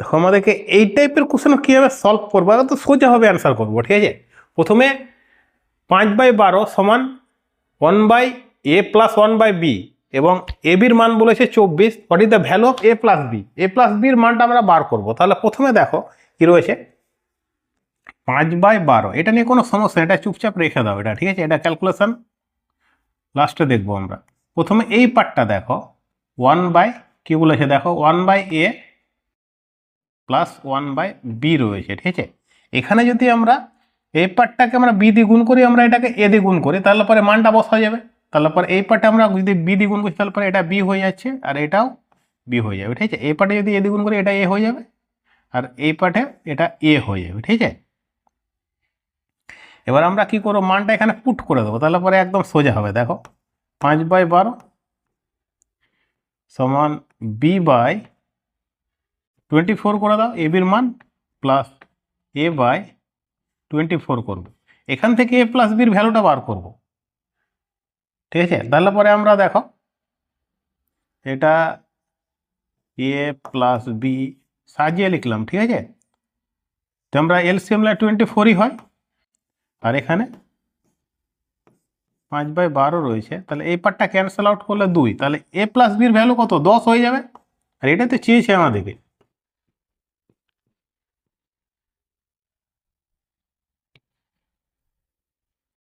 দেখো আমাদেরকে এই টাইপের কোশ্চেন কীভাবে সলভ করবো, তো সোজাভাবে অ্যান্সার করবো। ঠিক আছে, প্রথমে 5/12 সমান 1/a + 1/b এবং এ বির মান বলেছে 24। What is the value of a + b? a + বির মানটা আমরা বার করব। তাহলে প্রথমে দেখো কি রয়েছে, 5/12। এটা নিয়ে কোনো সমস্যা নেই, এটা চুপচাপ রেখে দাও এটা। ঠিক আছে, এটা ক্যালকুলেশন লাস্টে দেখবো আমরা। প্রথমে এই পার্টটা দেখো, কি বলেছে দেখো, 1/a + 1/b রয়েছে। ঠিক আছে, এখানে যদি আমরা এই পার্টটাকে আমরা বি দিয়ে গুণ করি, আমরা এটাকে এ দিয়ে গুণ করি, তাহলে পরে মানটা বসা যাবে। তাহলে পরে এই পার্টে আমরা যদি বি দিয়ে গুণ করি, তাহলে পরে এটা বি হয়ে যাচ্ছে আর এটাও বি হয়ে যাবে। ঠিক আছে, এই পার্টে যদি এ দিয়ে গুণ করি, এটা এ হয়ে যাবে আর এই পার্টে এটা এ হয়ে যাবে। ঠিক আছে, এবার আমরা কি করবো, মানটা এখানে পুট করে দেবো, তাহলে পরে একদম সোজা হবে। দেখো 5/12 সমান b/24 করে দাও, এ বির মান, প্লাস a/24 করবো। এখান থেকে a + বির ভ্যালুটা বার করব। ঠিক আছে, তাহলে পরে আমরা দেখো এটা a + b সাজিয়ে লিখলাম। ঠিক আছে, তো আমরা এলসিএম 24ই হয় আর এখানে 5/12 রয়েছে, তাহলে এই পার্টটা ক্যান্সেল আউট করলে 2, তাহলে a + বির ভ্যালু কত, 10 হয়ে যাবে। আর এটা তো চেয়েছে আমাদেরকে